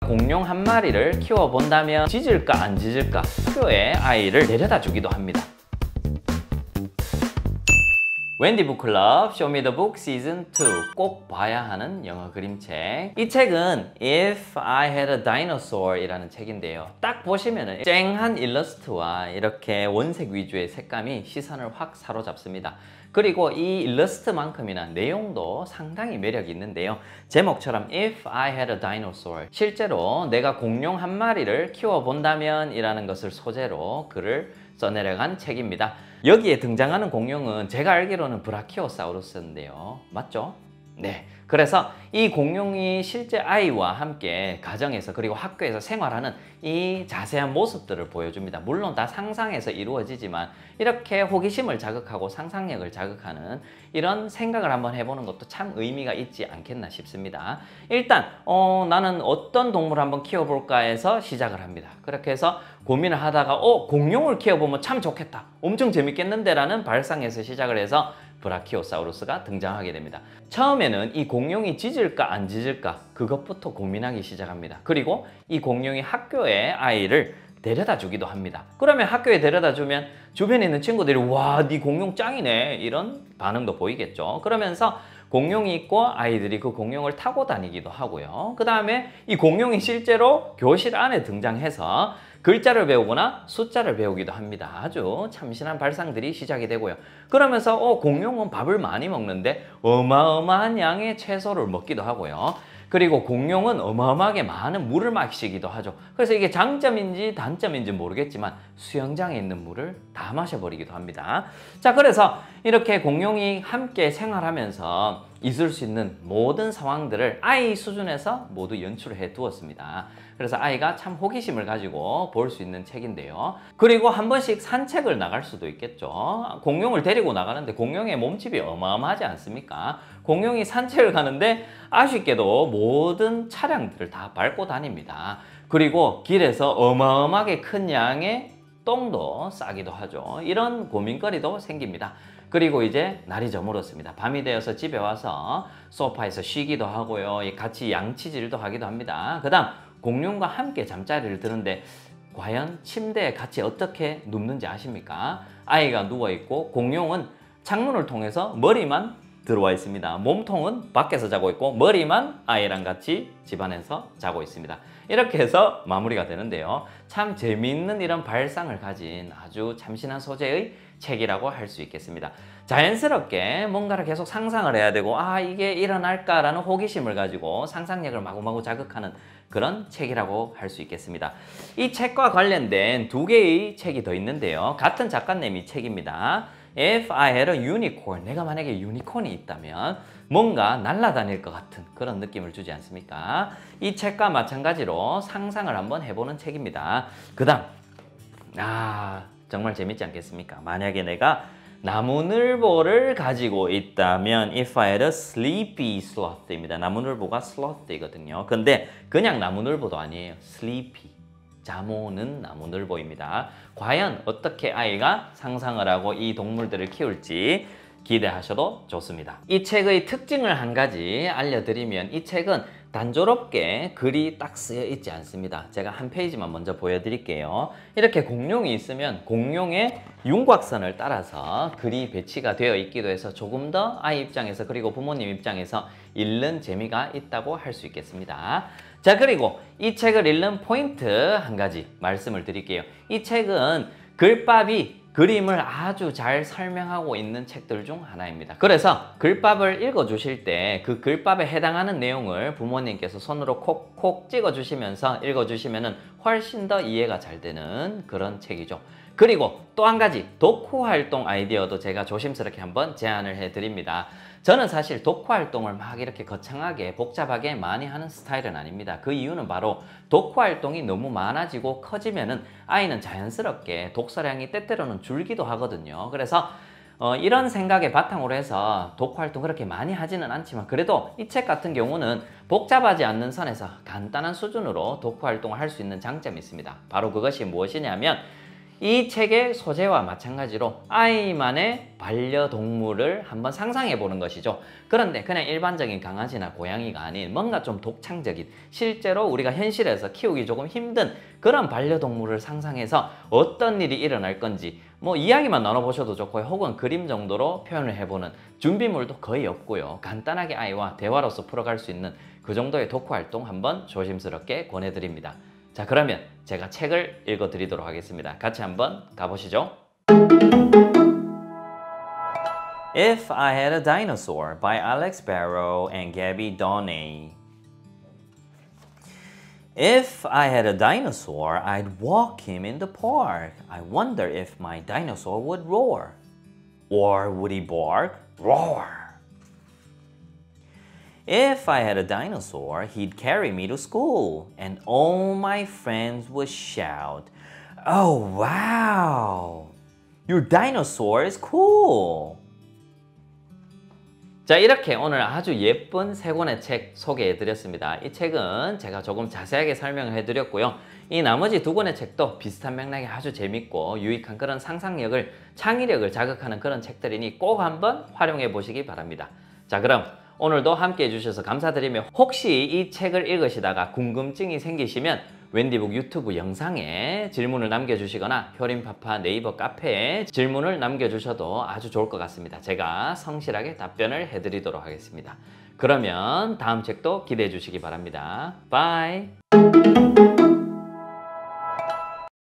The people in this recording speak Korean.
공룡 한 마리를 키워본다면 짖을까 안 짖을까 학교에 아이를 데려다 주기도 합니다. 웬디 북클럽 쇼미더북 시즌 2 꼭 봐야 하는 영어 그림책. 이 책은 If I Had a Dinosaur 이라는 책인데요. 딱 보시면은 쨍한 일러스트와 이렇게 원색 위주의 색감이 시선을 확 사로잡습니다. 그리고 이 일러스트만큼이나 내용도 상당히 매력이 있는데요. 제목처럼 If I Had a Dinosaur, 실제로 내가 공룡 한 마리를 키워본다면 이라는 것을 소재로 글을 써내려간 책입니다. 여기에 등장하는 공룡은 제가 알기로는 브라키오사우루스인데요. 맞죠? 네. 그래서 이 공룡이 실제 아이와 함께 가정에서 그리고 학교에서 생활하는 이 자세한 모습들을 보여줍니다. 물론 다 상상에서 이루어지지만 이렇게 호기심을 자극하고 상상력을 자극하는 이런 생각을 한번 해보는 것도 참 의미가 있지 않겠나 싶습니다. 일단 나는 어떤 동물을 한번 키워볼까 해서 시작을 합니다. 그렇게 해서 고민을 하다가 공룡을 키워보면 참 좋겠다, 엄청 재밌겠는데 라는 발상에서 시작을 해서 브라키오사우루스가 등장하게 됩니다. 처음에는 이 공룡이 짖을까 안 짖을까 그것부터 고민하기 시작합니다. 그리고 이 공룡이 학교에 아이를 데려다 주기도 합니다. 그러면 학교에 데려다 주면 주변에 있는 친구들이 와, 네 공룡 짱이네 이런 반응도 보이겠죠. 그러면서 공룡이 있고 아이들이 그 공룡을 타고 다니기도 하고요. 그 다음에 이 공룡이 실제로 교실 안에 등장해서 글자를 배우거나 숫자를 배우기도 합니다. 아주 참신한 발상들이 시작이 되고요. 그러면서 공룡은 밥을 많이 먹는데 어마어마한 양의 채소를 먹기도 하고요. 그리고 공룡은 어마어마하게 많은 물을 마시기도 하죠. 그래서 이게 장점인지 단점인지 모르겠지만 수영장에 있는 물을 다 마셔버리기도 합니다. 자, 그래서 이렇게 공룡이 함께 생활하면서 있을 수 있는 모든 상황들을 아이 수준에서 모두 연출을 해 두었습니다. 그래서 아이가 참 호기심을 가지고 볼 수 있는 책인데요. 그리고 한 번씩 산책을 나갈 수도 있겠죠. 공룡을 데리고 나가는데 공룡의 몸집이 어마어마하지 않습니까? 공룡이 산책을 가는데 아쉽게도 모든 차량들을 다 밟고 다닙니다. 그리고 길에서 어마어마하게 큰 양의 똥도 싸기도 하죠. 이런 고민거리도 생깁니다. 그리고 이제 날이 저물었습니다. 밤이 되어서 집에 와서 소파에서 쉬기도 하고요. 같이 양치질도 하기도 합니다. 그 다음 공룡과 함께 잠자리를 드는데 과연 침대에 같이 어떻게 눕는지 아십니까? 아이가 누워있고 공룡은 창문을 통해서 머리만 들어와 있습니다. 몸통은 밖에서 자고 있고 머리만 아이랑 같이 집안에서 자고 있습니다. 이렇게 해서 마무리가 되는데요. 참 재미있는 이런 발상을 가진 아주 참신한 소재의 책이라고 할 수 있겠습니다. 자연스럽게 뭔가를 계속 상상을 해야 되고 이게 일어날까라는 호기심을 가지고 상상력을 마구마구 자극하는 그런 책이라고 할 수 있겠습니다. 이 책과 관련된 두 개의 책이 더 있는데요. 같은 작가님이 책입니다. If I had a unicorn, 내가 만약에 유니콘이 있다면 뭔가 날아다닐 것 같은 그런 느낌을 주지 않습니까? 이 책과 마찬가지로 상상을 한번 해보는 책입니다. 그 다음 정말 재밌지 않겠습니까? 만약에 내가 나무늘보를 가지고 있다면 If I had a sleepy sloth입니다. 나무늘보가 sloth이거든요. 근데 그냥 나무늘보도 아니에요. sleepy, 잠 오는 나무늘보입니다. 과연 어떻게 아이가 상상을 하고 이 동물들을 키울지 기대하셔도 좋습니다. 이 책의 특징을 한 가지 알려드리면 이 책은 단조롭게 글이 딱 쓰여 있지 않습니다. 제가 한 페이지만 먼저 보여드릴게요. 이렇게 공룡이 있으면 공룡의 윤곽선을 따라서 글이 배치가 되어 있기도 해서 조금 더 아이 입장에서 그리고 부모님 입장에서 읽는 재미가 있다고 할 수 있겠습니다. 자, 그리고 이 책을 읽는 포인트 한 가지 말씀을 드릴게요. 이 책은 글밥이 그림을 아주 잘 설명하고 있는 책들 중 하나입니다. 그래서 글밥을 읽어주실 때 그 글밥에 해당하는 내용을 부모님께서 손으로 콕콕 찍어주시면서 읽어주시면 훨씬 더 이해가 잘 되는 그런 책이죠. 그리고 또 한 가지 독후활동 아이디어도 제가 조심스럽게 한번 제안을 해드립니다. 저는 사실 독후활동을 막 이렇게 거창하게 복잡하게 많이 하는 스타일은 아닙니다. 그 이유는 바로 독후활동이 너무 많아지고 커지면은 아이는 자연스럽게 독서량이 때때로는 줄기도 하거든요. 그래서 이런 생각에 바탕으로 해서 독후활동 그렇게 많이 하지는 않지만 그래도 이 책 같은 경우는 복잡하지 않는 선에서 간단한 수준으로 독후활동을 할 수 있는 장점이 있습니다. 바로 그것이 무엇이냐면 이 책의 소재와 마찬가지로 아이만의 반려동물을 한번 상상해 보는 것이죠. 그런데 그냥 일반적인 강아지나 고양이가 아닌 뭔가 좀 독창적인, 실제로 우리가 현실에서 키우기 조금 힘든 그런 반려동물을 상상해서 어떤 일이 일어날 건지 뭐 이야기만 나눠보셔도 좋고요. 혹은 그림 정도로 표현을 해보는 준비물도 거의 없고요. 간단하게 아이와 대화로서 풀어갈 수 있는 그 정도의 독후 활동 한번 조심스럽게 권해드립니다. 자, 그러면 제가 책을 읽어드리도록 하겠습니다. 같이 한번 가보시죠. If I Had a Dinosaur by Alex Barrow and Gabby Donnay. If I had a dinosaur, I'd walk him in the park. I wonder if my dinosaur would roar. Or would he bark? Roar! If I had a dinosaur, he'd carry me to school, and all my friends would shout, "Oh, wow! Your dinosaur is cool!" 자, 이렇게 오늘 아주 예쁜 세 권의 책 소개해드렸습니다. 이 책은 제가 조금 자세하게 설명을 해드렸고요. 이 나머지 두 권의 책도 비슷한 맥락이 아주 재밌고 유익한 그런 상상력을, 창의력을 자극하는 그런 책들이니 꼭 한번 활용해 보시기 바랍니다. 자, 그럼 오늘도 함께 해주셔서 감사드리며 혹시 이 책을 읽으시다가 궁금증이 생기시면 웬디북 유튜브 영상에 질문을 남겨주시거나 효림파파 네이버 카페에 질문을 남겨주셔도 아주 좋을 것 같습니다. 제가 성실하게 답변을 해드리도록 하겠습니다. 그러면 다음 책도 기대해 주시기 바랍니다. 바이!